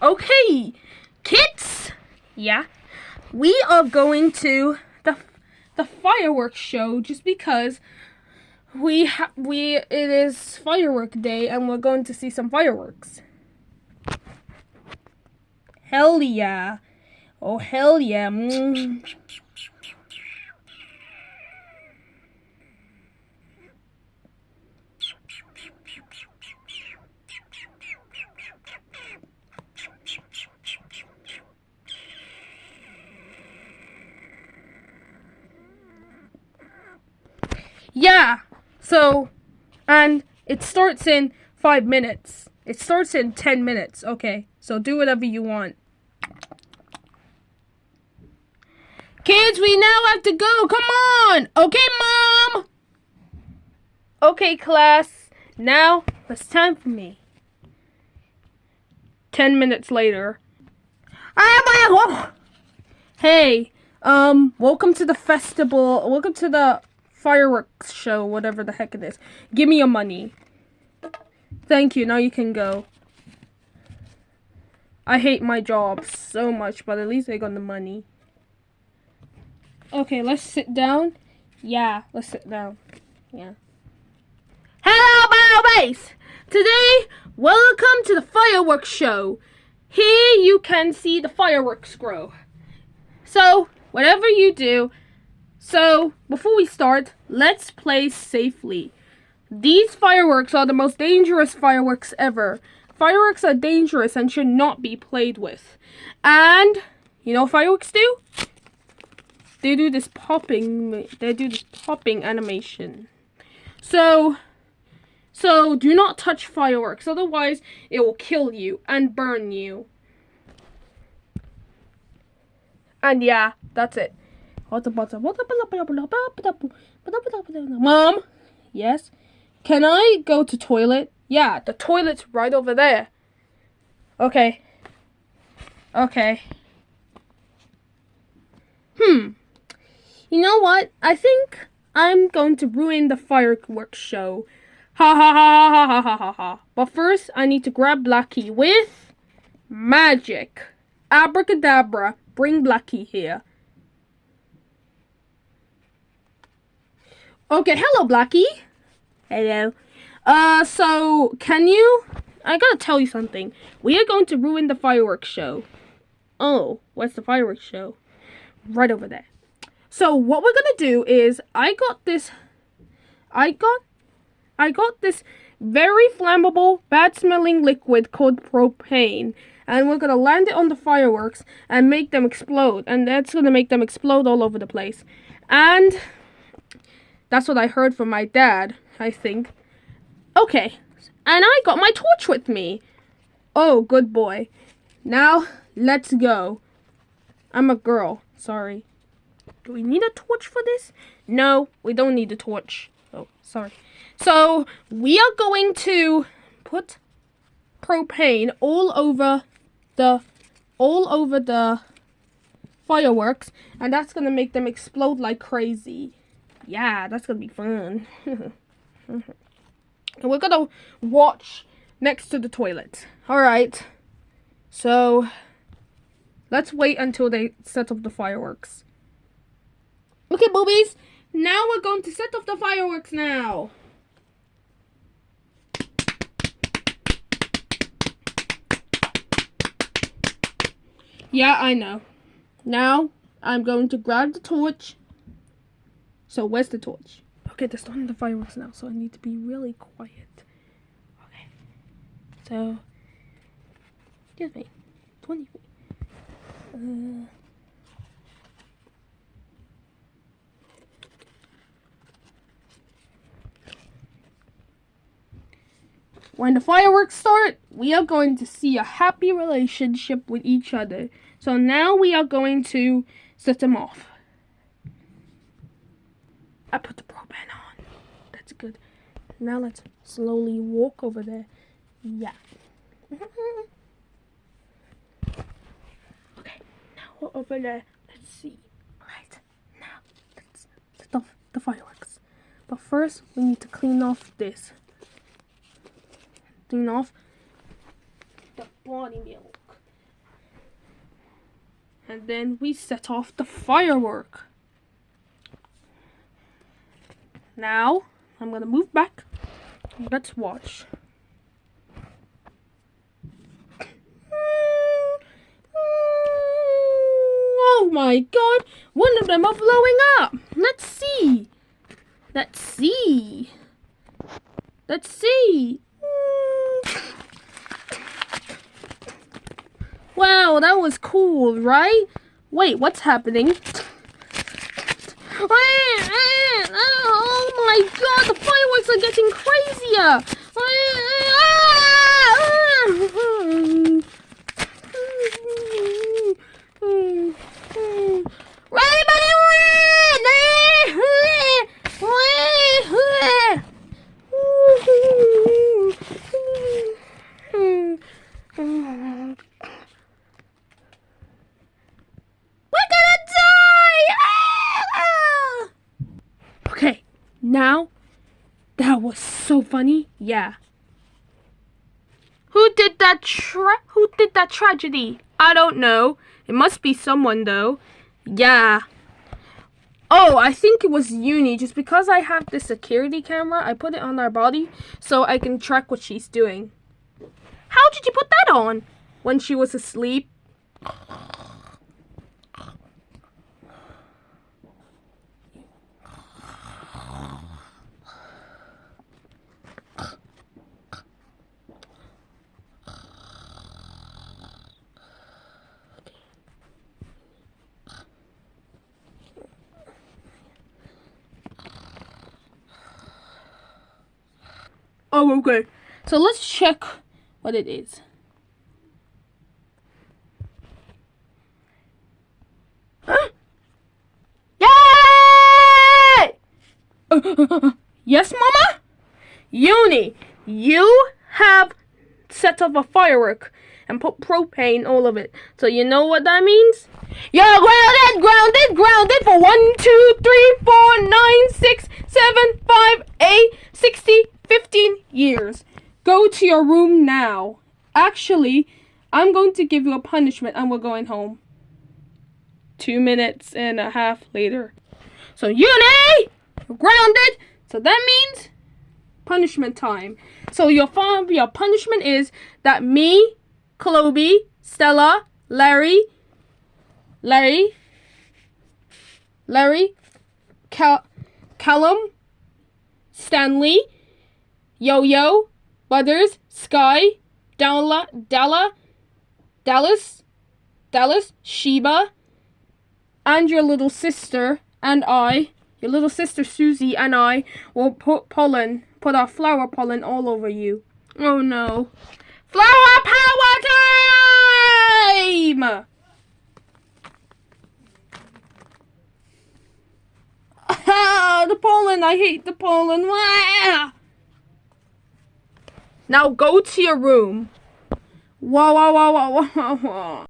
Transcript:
Okay, kids. Yeah, we are going to the fireworks show just because it is firework day and we're going to see some fireworks. Hell yeah! Oh hell yeah! Yeah. So, and it starts in 5 minutes. It starts in 10 minutes. Okay. So do whatever you want. Kids, we now have to go. Come on. Okay, Mom. Okay, class. Now it's time for me. 10 minutes later. Hey, welcome to the festival. Welcome to the fireworks show, whatever the heck it is. Give me your money. Thank you. Now you can go. I hate my job so much, but at least I got the money. Okay, let's sit down. Yeah, let's sit down. Yeah. Hello, Base! Today, welcome to the fireworks show. Here you can see the fireworks grow. So, whatever you do, before we start, let's play safely. These fireworks are the most dangerous fireworks ever. Fireworks are dangerous and should not be played with. And, you know what fireworks do? They do this popping animation. So do not touch fireworks, otherwise it will kill you and burn you. And yeah, that's it. Mom? Yes? Can I go to toilet? Yeah, the toilet's right over there. Okay. Okay. You know what? I think I'm going to ruin the fireworks show. Ha ha ha ha ha ha ha ha. But first, I need to grab Blackie with magic. Abracadabra, bring Blackie here. Okay, hello Blackie. Hello. So, I gotta tell you something. We are going to ruin the fireworks show. Oh, what's the fireworks show? Right over there. So, what we're gonna do is, I got this very flammable, bad-smelling liquid called propane. And we're gonna land it on the fireworks and make them explode. And that's gonna make them explode all over the place. And that's what I heard from my dad, I think. Okay, and I got my torch with me. Oh, good boy. Now, let's go. I'm a girl, sorry. Do we need a torch for this? No, we don't need a torch. Oh, sorry. So, we are going to put propane all over the fireworks, and that's going to make them explode like crazy. Yeah, that's going to be fun. And we're going to watch next to the toilet. Alright. So, let's wait until they set off the fireworks. Okay, boobies. Now we're going to set off the fireworks now. Yeah, I know. Now, I'm going to grab the torch. So, where's the torch? Okay, they're starting the fireworks now, so I need to be really quiet. Okay. So, excuse me. 20 feet. When the fireworks start, we are going to see a happy relationship with each other. So now we are going to set them off. I put the propane on. That's good. Now let's slowly walk over there. Yeah. Okay, now we're over there. Let's see. Right, now let's set off the fireworks. But first, we need to clean off this. Clean off the body milk. And then we set off the firework. Now, I'm gonna move back. Let's watch. Oh my god! One of them are blowing up! Let's see! Let's see! Let's see! Wow, that was cool, right? Wait, what's happening? Oh my god, the fireworks are getting crazier! Okay, now that was so funny. Yeah. Who did that tragedy? I don't know. It must be someone though. Yeah. Oh, I think it was Uni. Just because I have the security camera, I put it on our body so I can track what she's doing. How did you put that on? When she was asleep? Oh, okay. So let's check what it is. Yay! Yes, Mama? Uni, you have set up a firework and put propane all of it. So you know what that means? You're grounded for 1, 2, 3, 4, 9, 6, 7, 5, 8, 60, 15 years. Go to your room now. Actually, I'm going to give you a punishment and we're going home. 2 minutes and a half later. So Uni, you're grounded. So that means punishment time. So your punishment is that me, Chloe, Stella, Larry, Callum, Stanley, Yo-Yo, Butters, Sky, Dallas, Sheba, and your little sister and I, your little sister Susie and I will put our flower pollen all over you. Oh no. Flower power time! The pollen, I hate the pollen. Now go to your room. Wow.